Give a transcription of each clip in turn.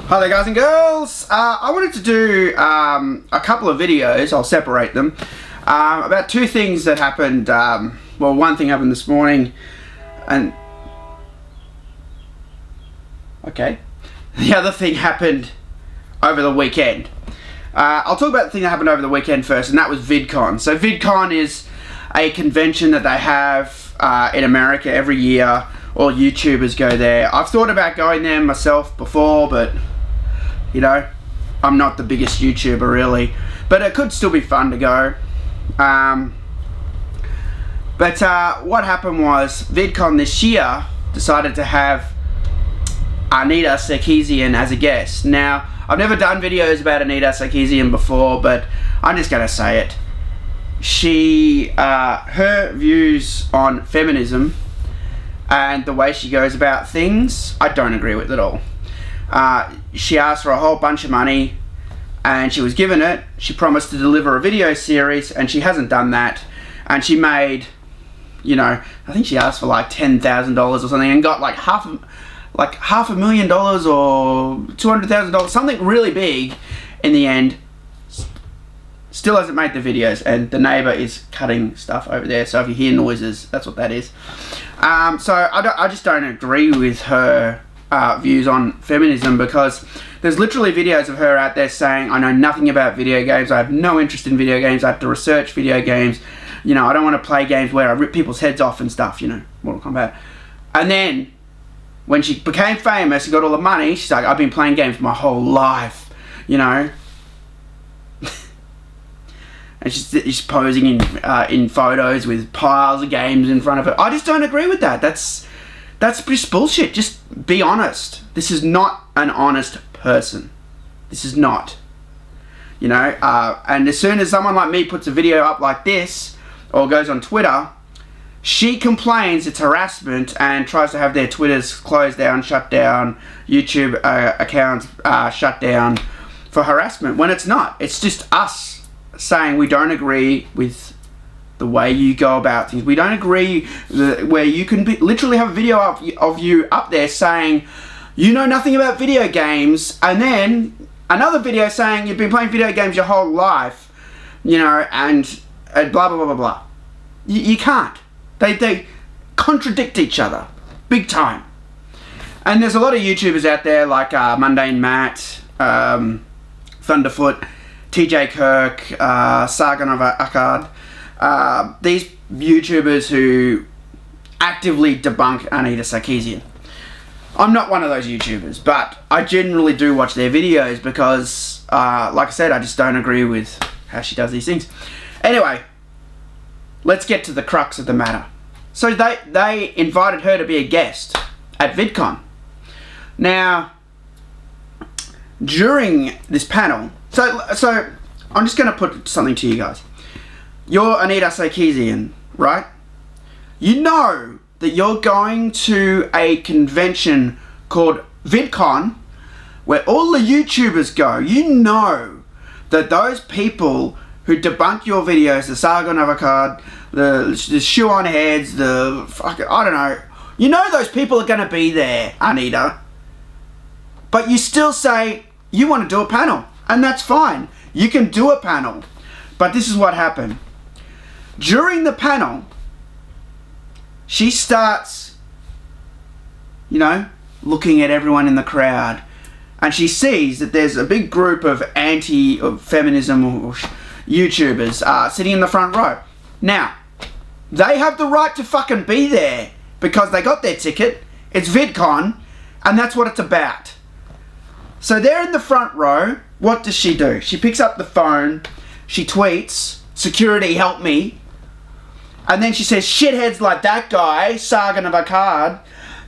Hi there guys and girls, I wanted to do a couple of videos, I'll separate them, about two things that happened. Well, one thing happened this morning and okay, the other thing happened over the weekend. I'll talk about the thing that happened over the weekend first, and that was Vidcon. So Vidcon is a convention that they have in America every year. All YouTubers go there. I've thought about going there myself before, but you know, I'm not the biggest YouTuber really, but it could still be fun to go. But what happened was Vidcon this year decided to have Anita as a guest. Now, I've never done videos about Anita before, but I'm just gonna say it. She, her views on feminism and the way she goes about things, I don't agree with at all. She asked for a whole bunch of money and she was given it. She promised to deliver a video series and she hasn't done that. And she made, you know, I think she asked for like $10,000 or something and got like half $500,000 or $200,000, something really big in the end. Still hasn't made the videos, and the neighbour is cutting stuff over there, so if you hear noises, that's what that is. So I just don't agree with her views on feminism, because there's literally videos of her out there saying, I know nothing about video games, I have no interest in video games, I have to research video games, you know, I don't want to play games where I rip people's heads off and stuff, you know, Mortal Kombat. And then, when she became famous and got all the money, she's like, I've been playing games my whole life, you know. And she's posing in photos with piles of games in front of her. I just don't agree with that. That's just bullshit. Just be honest. This is not an honest person. This is not. You know, and as soon as someone like me puts a video up like this, or goes on Twitter, she complains it's harassment and tries to have their Twitters closed down, shut down, YouTube accounts shut down for harassment, when it's not. It's just us saying we don't agree with the way you go about things. We don't agree where you can literally have a video of you up there saying you know nothing about video games, and then another video saying you've been playing video games your whole life, you know, and blah blah blah blah blah. You can't. They contradict each other big time. And there's a lot of YouTubers out there like Mundane Matt, Thunderfoot, TJ Kirk, Sargon of Akkad, these YouTubers who actively debunk Anita Sarkeesian. I'm not one of those YouTubers, but I generally do watch their videos because, like I said, I just don't agree with how she does these things. Anyway, let's get to the crux of the matter. So they invited her to be a guest at Vidcon. Now, during this panel, so I'm just going to put something to you guys. You're Anita Sarkeesian, right? You know that you're going to a convention called Vidcon, where all the YouTubers go. You know that those people who debunk your videos, the Sargon of Akkad, the shoe on heads, the fucking, I don't know. You know those people are going to be there, Anita. But you still say you want to do a panel. And that's fine. You can do a panel. But this is what happened. During the panel, she starts, you know, looking at everyone in the crowd. And she sees that there's a big group of anti-feminism YouTubers sitting in the front row. Now, they have the right to fucking be there because they got their ticket. It's Vidcon, and that's what it's about. So they're in the front row. What does she do? She picks up the phone, she tweets, "Security, help me." And then she says, shitheads like that guy, Sargon of Akkad,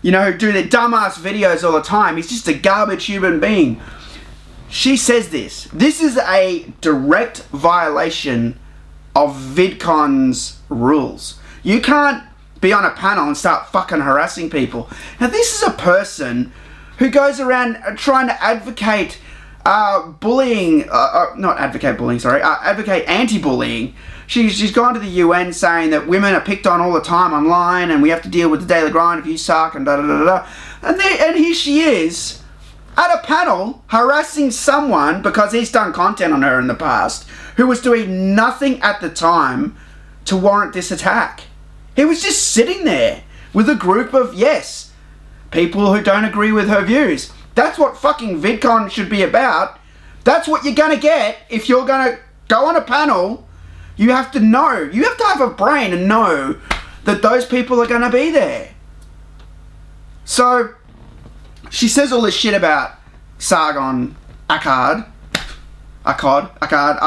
you know, who do their dumbass videos all the time. He's just a garbage human being. She says this. This is a direct violation of Vidcon's rules. You can't be on a panel and start fucking harassing people. Now, this is a person who goes around trying to advocate bullying, not advocate bullying, sorry, advocate anti-bullying. She's gone to the UN saying that women are picked on all the time online and we have to deal with the daily grind if you suck and da da da da. And here she is at a panel harassing someone because he's done content on her in the past who was doing nothing at the time to warrant this attack. He was just sitting there with a group of, yes, people who don't agree with her views. That's what fucking VidCon should be about. That's what you're gonna get if you're gonna go on a panel. You have to know, you have to have a brain and know that those people are gonna be there. So, she says all this shit about Sargon Akkad, I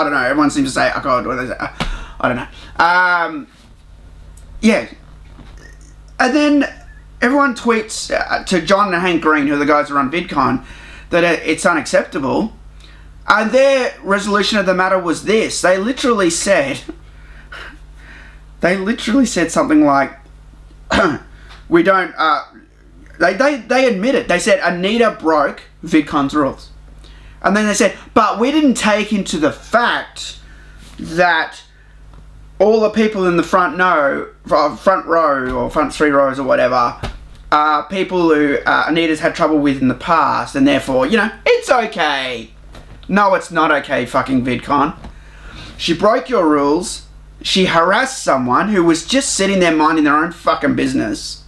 don't know, everyone seems to say Akkad, what do they say? I don't know. Yeah. And then everyone tweets to John and Hank Green, who are the guys who run VidCon, that it's unacceptable. And their resolution of the matter was this. They literally said something like, we don't, they admit it. They said Anita broke VidCon's rules. And then they said, but we didn't take into the fact that all the people in the front row or front 3 rows or whatever are people who Anita's had trouble with in the past, and therefore, you know, it's okay. No, it's not okay, fucking VidCon. She broke your rules. She harassed someone who was just sitting there minding their own fucking business.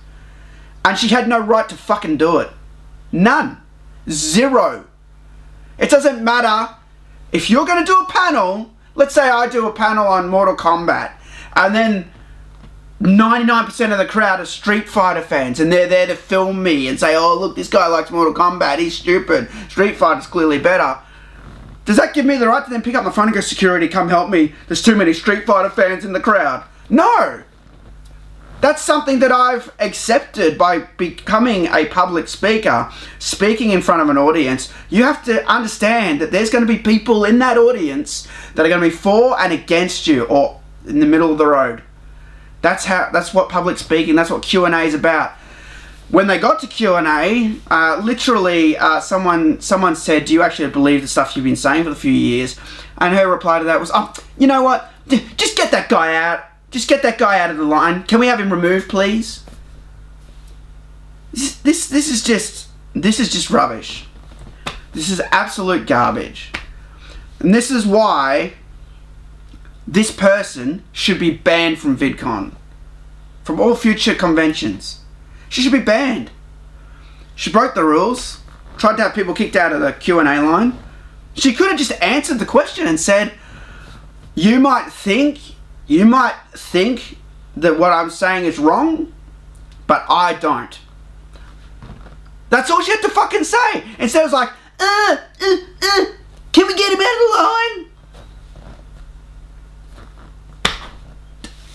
And she had no right to fucking do it. None. Zero. It doesn't matter if you're going to do a panel. Let's say I do a panel on Mortal Kombat, and then 99% of the crowd are Street Fighter fans, and they're there to film me and say, oh, look, this guy likes Mortal Kombat, he's stupid, Street Fighter's clearly better. Does that give me the right to then pick up my phone and go, security, come help me, there's too many Street Fighter fans in the crowd? No! That's something that I've accepted by becoming a public speaker, speaking in front of an audience. You have to understand that there's going to be people in that audience that are going to be for and against you, or in the middle of the road. That's what public speaking, that's what Q&A is about. When they got to Q&A, literally someone said, do you actually believe the stuff you've been saying for a few years? And her reply to that was, oh, you know what, just get that guy out. Just get that guy out of the line. Can we have him removed, please? This is just rubbish. This is absolute garbage. And this is why this person should be banned from VidCon. From all future conventions. She should be banned. She broke the rules. Tried to have people kicked out of the Q&A line. She could have just answered the question and said, you might think that what I'm saying is wrong, but I don't. That's all she had to fucking say. Instead it was like, can we get him out of the line?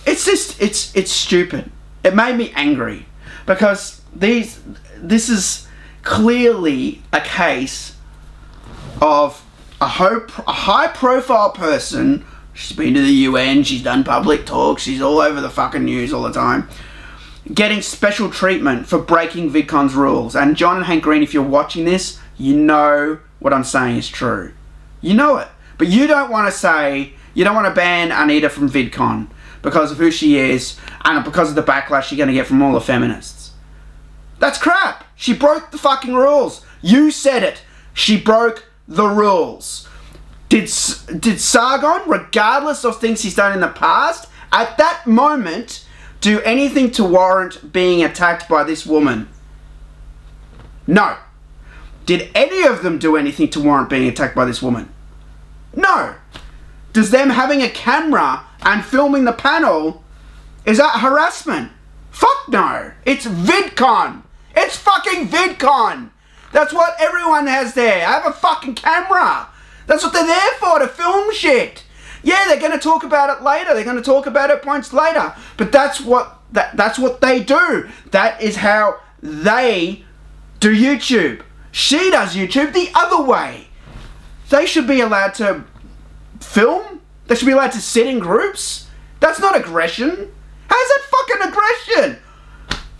It's just, it's stupid. It made me angry because this is clearly a case of a high profile person. She's been to the UN, she's done public talks, she's all over the fucking news all the time, getting special treatment for breaking VidCon's rules. And John and Hank Green, if you're watching this, you know what I'm saying is true. You know it. But you don't want to say, you don't want to ban Anita from VidCon because of who she is and because of the backlash you're going to get from all the feminists. That's crap. She broke the fucking rules. You said it. She broke the rules. Did Sargon, regardless of things he's done in the past, at that moment, do anything to warrant being attacked by this woman? No. Did any of them do anything to warrant being attacked by this woman? No. Does them having a camera and filming the panel, is that harassment? Fuck no. It's VidCon. It's fucking VidCon. That's what everyone has there. I have a fucking camera. That's what they're there for, to film shit. Yeah, they're going to talk about it later. They're going to talk about it points later. But that's what they do. That is how they do YouTube. She does YouTube the other way. They should be allowed to film. They should be allowed to sit in groups. That's not aggression. How's that fucking aggression?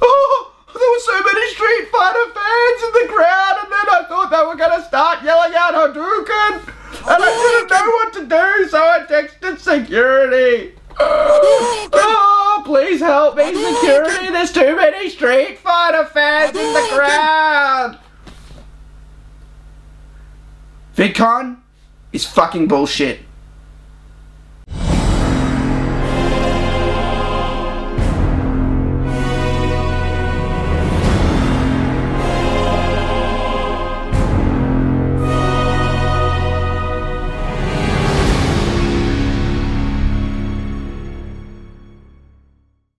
Oh, there were so many Street Fighter fans in the crowd, and then I thought they were going to start yelling out Hadouken. And I didn't know what to do, so I texted security. Oh, please help me, security. There's too many Street Fighter fans in the crowd. VidCon is fucking bullshit.